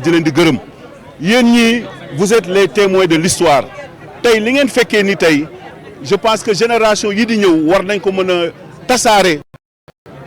di leen di gërëm yéen ñii vous êtes les témoins de l'histoire tey li ngeen fekkee ni tey je pense que génération yi di ñëw war nañ ko mën a tasaare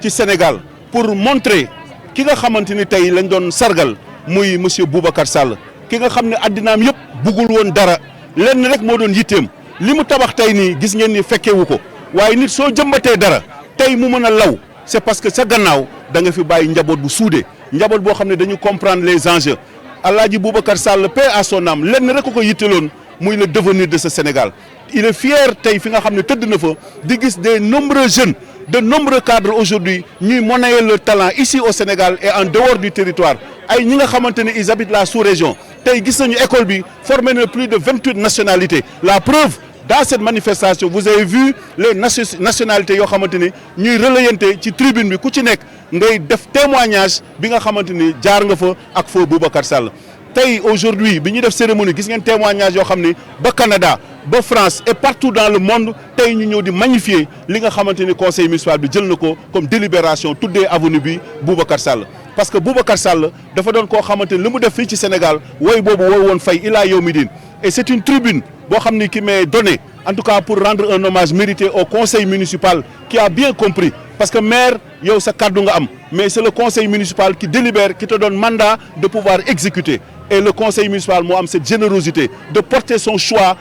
ci Sénégal pour montrer ki nga xamante ni tey lañ doon sargal muy monsieur Boubacar Sall ki nga xam ne addinaam yëpp buggul woon dara lenn rek moo doon yitteem li mu tabax tey nii gis ngeen ni fekkewu ko waaye nit soo jëmbatee dara tey mu mën a law c'est parce que sa gannaaw da nga fi bàyyi njaboot bu suude njaboot boo xam ne dañu comprendre les enjeux Alaaji Boubacar Sall paix à son âme lenn rek ko yitteloon muy le devenir de ce Sénégal il est fier tey fi nga xam ne tëdd na fa di gis des nombreux jeunes de nombreux cadres aujourd'hui ñuy monnayer leur talent ici au Sénégal et en dehors du territoire ay ñi nga xamante ne ils habitent la sous-région tey gis nañu école bi formé na plus de 28 nationalités la preuve dans cette manifestation vous avez vu les nationalités yoo xamante ni ñuy relayante ci tribune bi ku ci nekk ngay def témoignage bi nga xamante ni jaar nga fa ak feu Boubacar Sall tey aujourd'hui bi ñuy def cérémonie gis ngeen témoignage yoo xam ni ba Canada ba France et partout dans le monde tey ñu ñëw di magnifier li nga xamante ni conseil municipal bi jël na ko comme délibération tuddee avenue bi Boubacar Sall parce que Boubacar Sall dafa doon koo xamante ni li mu def fii ci Sénégal woy boobu wooy woon fay ilaa yawmi diin et c'est une tribune boo xam ni qui m'est donné en tout cas pour rendre un hommage mérité au conseil municipal qui a bien compris parce que maire yow sa kàddu nga am mais c'est le conseil municipal qui délibère qui te donne mandat de pouvoir exécuter et le conseil municipal moo am cette générosité de porter son choix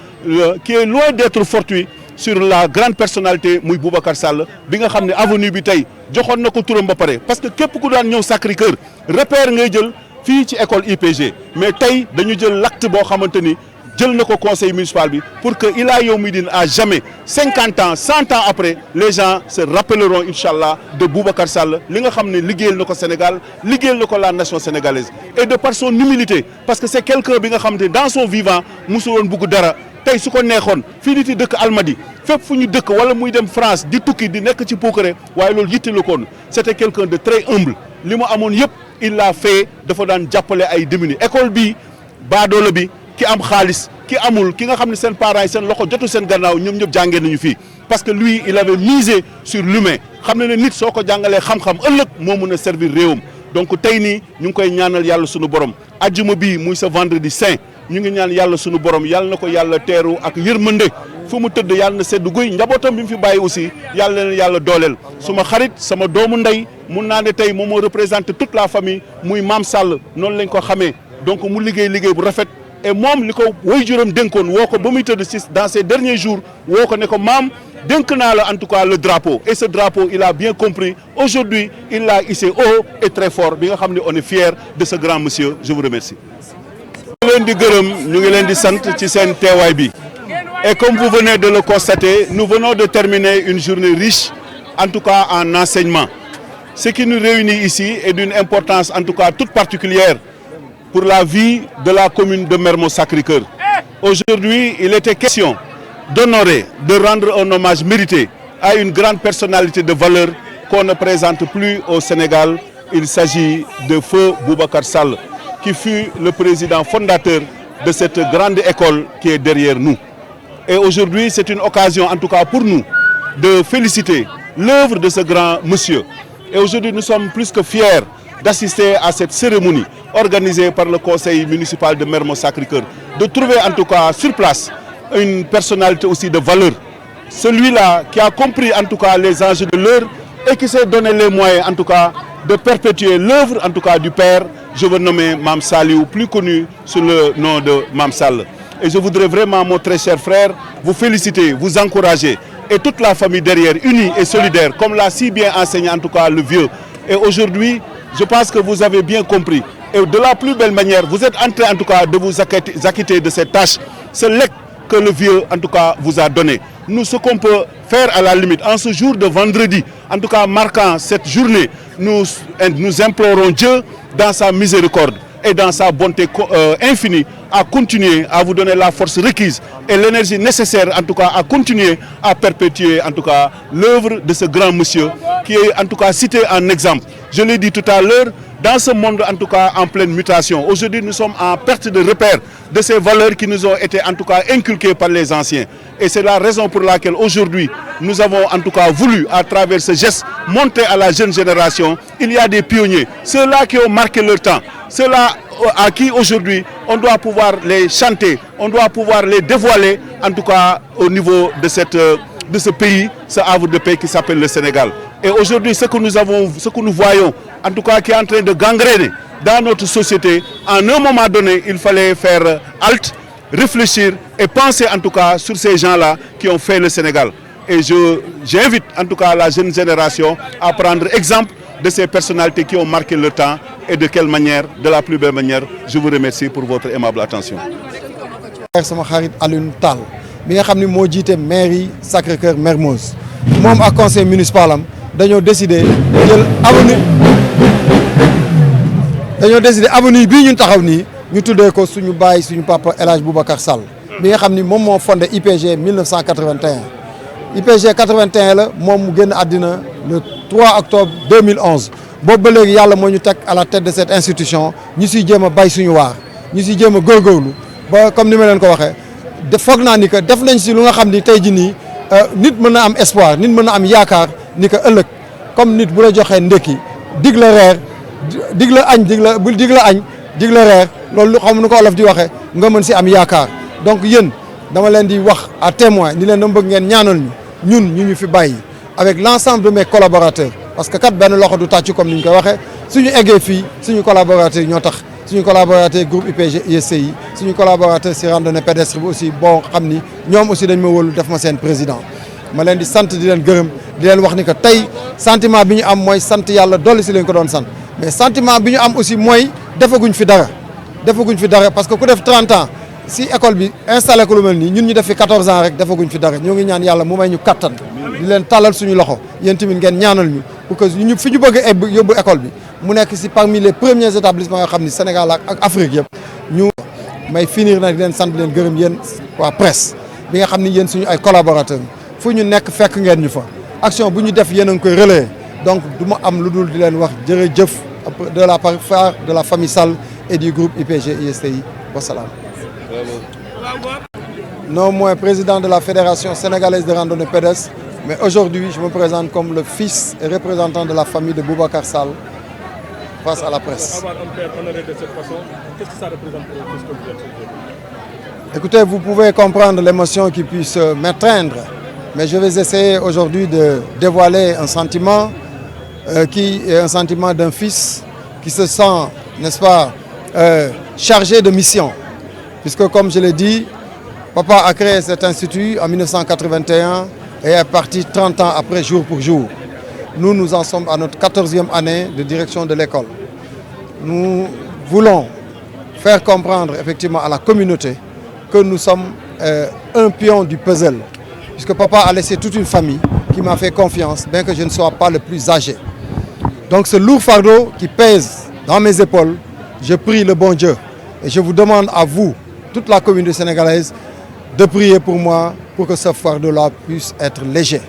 qui est loin d'être fortuit sur la grande personnalité muy Boubacar Sall bi nga xam ne avenue bi tey joxoon na ko turam ba pare parce que képp ku daan ñëw Sacré-Cœur repère ngay jël fii ci école IPG mais tey dañu jël l'acte boo xamante ni jël na ko conseil municipal bi pour que ilaa yawmi diin à jamais 50 ans 100 ans après les gens se rappelleront inchallah de Boubacar Sall li nga xam ne liggéeyal na ko Sénégal liggéeyal na ko la nation sénégalaise et de par son humilité parce que c'est quelqu'un bi nga xam ne dans son vivant musul woon bugg dara tey su ko neexoon fii nit yi dëkk Almadi fépp fu ñu dëkk wala muy dem France di tukki di nekk ci puukare waaye loolu yittelu koon c'était quelqu'un de très humble li mu amoon yëpp il l'a fait dafa daan jàppale ay démunis école bi baadoola bi ki am xaalis ki amul ki nga xam ne seen parents yi seen loxo jotu seen gannaaw ñoom ñëpp jàngee nañu fii parce que lui il avait misé sur l'humain xam ne nit soo ko jàngalee xam-xam ëllëg moo mën a servir réewam donc tey nii ñu ngi koy ñaanal yàlla sunu borom ajjuma bii muy sa vendredi saint ñu ngi ñaan yàlla sunu borom yàlla na ko yàlla teeru ak yërmande fu mu tëdd yàlla na sedd guy njabootam bi mu fi bàyyi aussi yàlla leen yàlla dooleel suma xarit sama doomu ndey mun naa ne tey moom moo représenté toute la famille muy Maam Sall noonu lañ ko xamee donc mu liggéey bu rafet et moom li ko waajuram dénkoon woo ko ba muy tëdd si dans ces derniers jours woo ko ne ko maam dénk naa la en tout cas le drapeau et ce drapeau il a bien compris aujourd'hui il l'a hissé haut et très fort bi nga xam ne on est fier de ce grand monsieur je vous remercie. ñu ngi leen di gërëm ñu ngi leen di sant ci seen teewaay bi et comme vous venez de le constater nous venons de terminer une journée riche en tout cas en enseignement ce qui nous réunit ici est d'une importance en tout cas toute particulière pour la vie de la commune de Mermoz Sacré-Cœur. Aujourd'hui, il était question d'honorer, de rendre un hommage mérité à une grande personnalité de valeur qu'on ne présente plus au Sénégal. Il s'agit de feu Boubacar Sall, qui fut le président fondateur de cette grande école qui est derrière nous. Et aujourd'hui, c'est une occasion, en tout cas pour nous, de féliciter l'œuvre de ce grand monsieur. Et aujourd'hui, nous sommes plus que fiers d'assister à cette cérémonie organisée par le conseil municipal de Mermoz Sacré-Cœur, de trouver en tout cas sur place une personnalité aussi de valeur. Celui-là qui a compris en tout cas les enjeux de l'heure et qui s'est donné les moyens en tout cas de perpétuer l'œuvre en tout cas du père, je veux nommer Mame Saliou, plus connu sous le nom de Mame Sall. Et je voudrais vraiment, mon très cher frère, vous féliciter, vous encourager et toute la famille derrière, unie et solidaire, comme l'a si bien enseigné en tout cas le vieux. Et aujourd'hui, je pense que vous avez bien compris. Et de la plus belle manière, vous êtes en train en tout cas de vous acquitter de cette tâche. Ce legs que le vieux en tout cas vous a donné. Nous, ce qu'on peut faire à la limite, en ce jour de vendredi, en tout cas marquant cette journée, nous implorons Dieu dans sa miséricorde et dans sa bonté infinie à continuer à vous donner la force requise et l'énergie nécessaire en tout cas à continuer à perpétuer en tout cas l'œuvre de ce grand monsieur qui est en tout cas cité en exemple. Je l'ai dit tout à l'heure, dans ce monde en tout cas en pleine mutation. Aujourd'hui, nous sommes en perte de repère de ces valeurs qui nous ont été en tout cas inculquées par les anciens. Et c'est la raison pour laquelle aujourd'hui, nous avons en tout cas voulu, à travers ce geste, montrer à la jeune génération, il y a des pionniers, ceux-là qui ont marqué leur temps, ceux-là à qui aujourd'hui on doit pouvoir les chanter, on doit pouvoir les dévoiler, en tout cas au niveau de ce pays, ce havre de paix qui s'appelle le Sénégal. Et aujourd'hui, ce que nous voyons, en tout cas qui est en train de gangréner dans notre société, en un moment donné, il fallait faire halte, réfléchir et penser en tout cas sur ces gens-là qui ont fait le Sénégal. Et j'invite en tout cas la jeune génération à prendre exemple de ces personnalités qui ont marqué le temps et de quelle manière, de la plus belle manière. Je vous remercie pour votre aimable attention. sama xarit Alioune Tall mi nga xam ni moo jiite mairie Sacré-Cœur Mermoz moom ak conseil municipal am dañoo décider jël avenue bii ñun taxaw nii ñu tuddee ko suñu baay suñu papa El Hadj Boubacar Sall mi nga xam ni moom moo fondé IPG 1981 IPG 81 la moom mu génn àddina le 3 octobre 2011 boobu ba léegi yàlla moo ñu teg à la tête de cette institution ñu siy jéem a bay suñu waar ñu siy jéem a góorgóorlu ba comme ni ma leen ko waxee foog naa ni que def nañ si lu nga xam ni tey jii nii nit mën na am espoir nit mën na am yaakaar ni que ëllëg comme nit bu la joxee ndekki dig la reer dig la añ dig la reer loolu xam nu ko olof di waxee nga mën si am yaakaar donc yéen dama leen di wax à témoin ni leen dama bëgg ngeen ñaanal ñu ñu fi bàyyi avec l'ensemble de mes collaborateurs parce que kat benn loxo du tàcc comme ni ñu koy waxee suñu eggee fii suñu collaborateurs ñoo tax suñu collaborateur groupe IPG ISCI suñu collaborateur si randonnée pédestre bi aussi bon xam ni ñoom aussi dañ ma wóolu def ma seen président ma leen di sant di leen gërëm di leen wax ni que tey sentiment bi ñu am mooy sant yàlla dolli si leen ko doon sant mais sentiment bi ñu am aussi mooy defaguñ fi dara parce que ku def 30 ans si école bi installé ko lu mel nii ñun ñu def fi 14 ans rek defaguñ fi dara ñoo ngi ñaan yàlla mu may ñu kattan di leen tàllal suñu loxo yéen tamit ngeen ñaanal ñu pour que ñu fi ñu bëgg a yóbbu école bi mu nekk si parmi les premiers établissements yoo xam ni Sénégal ak Afrique yëpp ñu may finir nag di leen sant leen gërëm yéen waa presse bi nga xam ni yéen suñu ay collaborateurs fu ñu nekk fekk ngeen ñu fa action bu ñu def yéen a ngi koy relayer donc du ma am lu dul di leen wax jërëjëf de la part de la famille Sall et du groupe IPG ISTI wasalaam. Non, moi, président de la Fédération sénégalaise de randonnée pédestre, mais aujourd'hui, je me présente comme le fils et représentant de la famille de Boubacar Sall face à la presse. Avoir un père honoré de cette façon, qu'est-ce que ça représente pour vous, ce que vous êtes? Écoutez, vous pouvez comprendre l'émotion qui puisse m'étreindre, mais je vais essayer aujourd'hui de dévoiler un sentiment qui est un sentiment d'un fils qui se sent, n'est-ce pas, chargé de mission. Puisque, comme je l'ai dit, papa a créé cet institut en 1981 et est parti 30 ans après, jour pour jour. Nous en sommes à notre 14e année de direction de l'école. Nous voulons faire comprendre effectivement à la communauté que nous sommes un pion du puzzle. Puisque papa a laissé toute une famille qui m'a fait confiance, bien que je ne sois pas le plus âgé. Donc ce lourd fardeau qui pèse dans mes épaules, je prie le bon Dieu. Et je vous demande à vous, toute la communauté sénégalaise, de prier pour moi, pour que ce fardeau-là puisse être léger.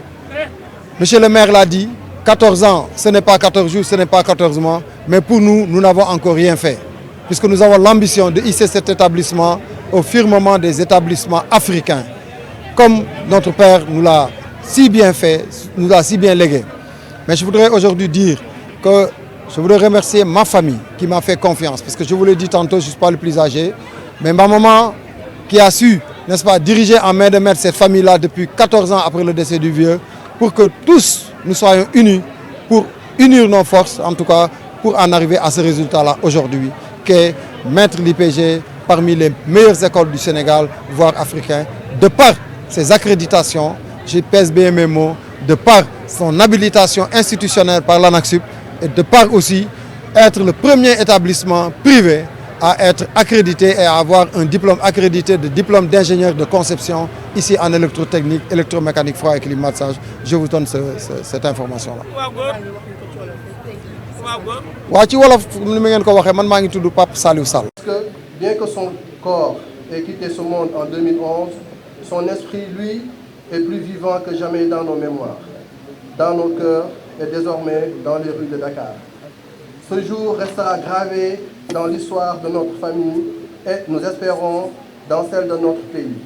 Monsieur le maire l'a dit, 14 ans, ce n'est pas 14 jours, ce n'est pas 14 mois, mais pour nous, nous n'avons encore rien fait. Puisque nous avons l'ambition de hisser cet établissement au firmament des établissements africains, comme notre père nous l'a si bien fait, nous l'a si bien légué. Mais je voudrais aujourd'hui dire que je voudrais remercier ma famille qui m'a fait confiance, parce que je vous l'ai dit tantôt, je ne suis pas le plus âgé, mais ma maman qui a su, n'est-ce pas, diriger en main de maître cette famille-là depuis 14 ans après le décès du vieux, pour que tous nous soyons unis, pour unir nos forces, en tout cas, pour en arriver à ce résultat-là aujourd'hui, qu'est mettre l'IPG parmi les meilleures écoles du Sénégal, voire africain, de par ses accréditations, je pèse bien mes mots, de par son habilitation institutionnelle par l'ANAQ-Sup, et de par aussi être le premier établissement privé à être accrédité et à avoir un diplôme accrédité de diplôme d'ingénieur de conception ici en électrotechnique, électromécanique, froid et climatisage. Je vous donne cette information-là. Waa ci wolof ni ma ngeen ko waxee man maa ngi tudd Pape Saliou Sall. Parce que bien que son corps ait quitté ce monde en 2011, son esprit, lui, est plus vivant que jamais dans nos mémoires, dans nos cœurs et désormais dans les rues de Dakar. Ce jour restera gravé dans l'histoire de notre famille et, nous espérons, dans celle de notre pays.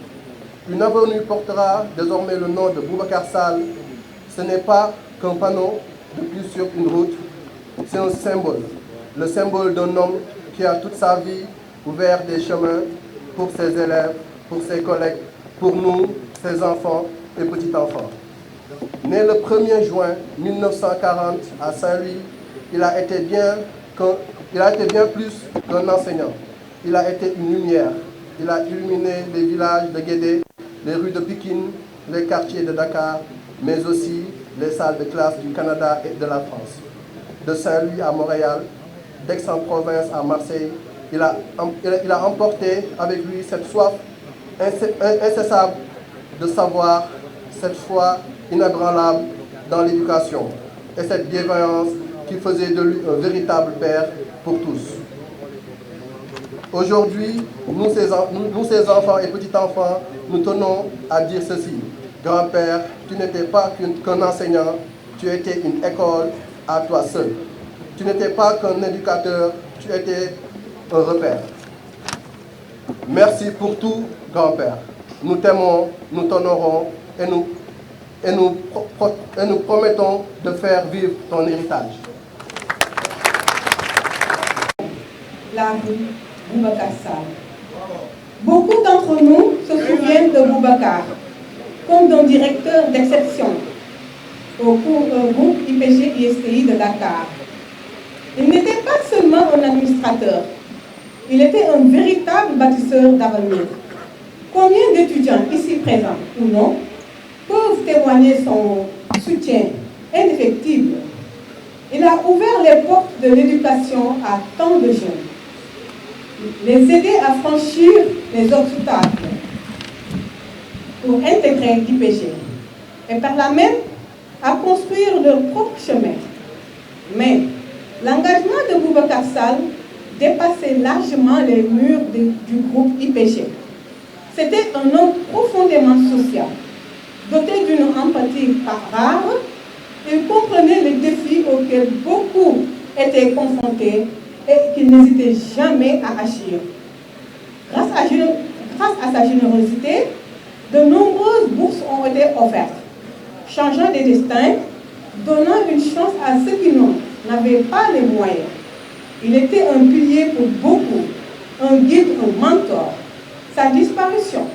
Une avenue portera désormais le nom de Boubacar Sall. Ce n'est pas qu'un panneau de plus sur une route, c'est un symbole. Le symbole d'un homme qui a toute sa vie ouvert des chemins pour ses élèves, pour ses collègues, pour nous, ses enfants et petits-enfants. Né le 1er juin 1940 à Saint-Louis, il a été bien plus qu'un enseignant. Il a été une lumière. Il a illuminé les villages de Guédé, les rues de Pikine, les quartiers de Dakar, mais aussi les salles de classe du Canada et de la France. De Saint-Louis à Montréal, d'Aix-en-Provence à Marseille, il a emporté avec lui cette soif incessable de savoir, cette foi inébranlable dans l'éducation et cette bienveillance qui faisait de lui un véritable père pour tous. Aujourd'hui, nous, ses enfants et petits-enfants, nous tenons à dire ceci. Grand-père, tu n'étais pas qu'un enseignant, tu étais une école à toi seul. Tu n'étais pas qu'un éducateur, tu étais un repère. Merci pour tout, grand-père. Nous t'aimons, nous t'honorons et nous promettons de faire vivre ton héritage. La rue Boubacar Sall. Beaucoup d'entre nous se souviennent de Boubacar comme d'un directeur d'exception au groupe IPG-ISTI de Dakar. Il n'était pas seulement un administrateur, il était un véritable bâtisseur d'avenir. Combien d'étudiants ici présents ou non peuvent témoigner son soutien indéfectible? Il a ouvert les portes de l'éducation à tant de jeunes, les aider à franchir les obstacles pour intégrer l'IPG et par là même à construire leur propre chemin. Mais l'engagement de Boubacar Sall dépassait largement les murs du groupe IPG. C'était un homme profondément social, doté d'une empathie rare. Il comprenait les défis auxquels beaucoup étaient confrontés et qu'il n'hésitait jamais à agir. Grâce à sa générosité, de nombreuses bourses ont été offertes, changeant des destins, donnant une chance à ceux qui n'avaient pas les moyens. Il était un pilier pour beaucoup, un guide, un mentor. Sa disparition,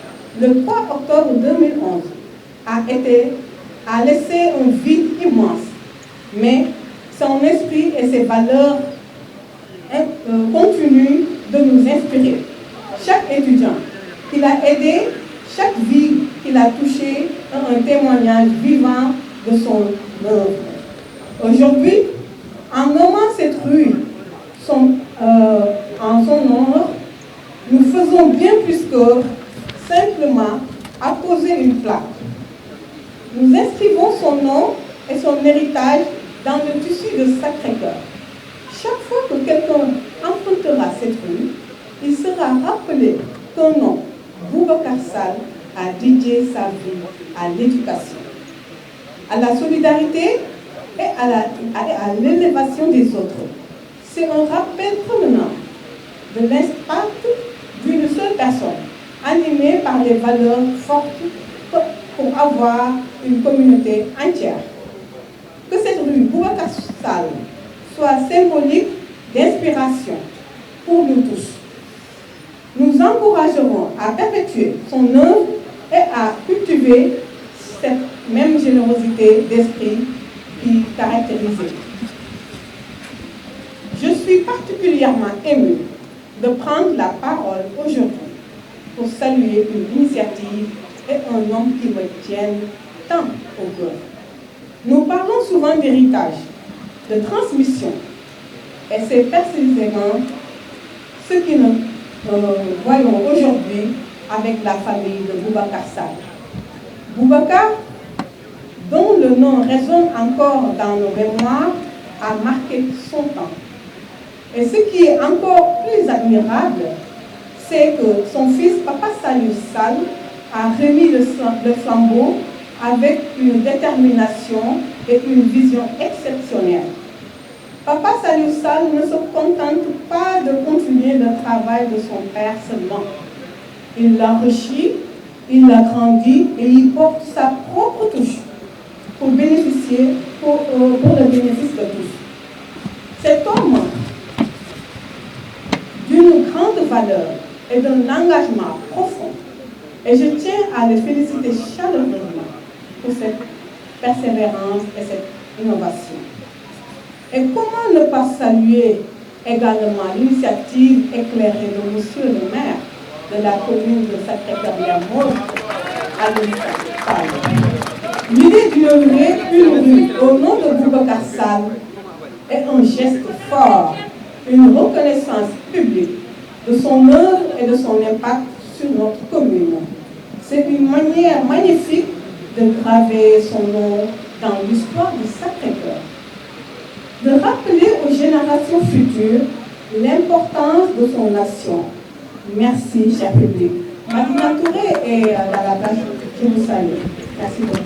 le 3 octobre 2011, a laissé un vide immense, mais son esprit et ses valeurs continuent de nous inspirer. Chaque étudiant qu'il a aidé, chaque vie qu'il a touchée, un témoignage vivant de son œuvre. Aujourd'hui, en nommant cette rue en son honneur, nous faisons bien plus que simplement apposer une plaque. Nous inscrivons son nom et son héritage dans le tissu de Sacré-Cœur. Chaque fois que quelqu'un empruntera cette rue, il sera rappelé qu'un nom, Boubacar Sall, a dédié sa vie à l'éducation, à la solidarité et à l'élévation des autres. C'est un rappel permanent de l'impact d'une seule personne, animée par des valeurs fortes pour avoir une communauté entière. Que cette rue Boubacar Sall soit symbolique d'inspiration pour nous tous. Nous encouragerons à perpétuer son œuvre et à cultiver cette même générosité d'esprit qui caractérisait. Je suis particulièrement émue de prendre la parole aujourd'hui pour saluer une initiative et un homme qui me tiennent tant au cœur. Nous parlons souvent d'héritage, de transmission, et c'est précisément ce que nous voyons aujourd'hui avec la famille de Boubacar Sall. Boubacar, dont le nom résonne encore dans nos mémoires, a marqué son temps. Et ce qui est encore plus admirable, c'est que son fils, Papa Salif Sall, a remis le flambeau avec une détermination et une vision exceptionnelle. Papa Saliou Sall ne se contente pas de continuer le travail de son père seulement. Il l'enrichit, il l'agrandit et il porte sa propre touche pour le bénéfice de tous. Cet homme d'une grande valeur et d'un engagement profond. Et je tiens à le féliciter chaleureusement pour cette persévérance et cette innovation. Et comment ne pas saluer également l'initiative éclairée de monsieur le maire de la commune de Sacré-Cœur-Mermoz, Aliou Sall. L'idée d'inaugurer une rue au nom de Boubacar Sall est un geste fort, une reconnaissance publique de son œuvre et de son impact sur notre commune. C'est une manière magnifique de graver son nom dans l'histoire du Sacré-Cœur. De rappeler aux générations futures l'importance de son nation. Merci, cher public. Madina Touré et la je vous salue. Merci beaucoup.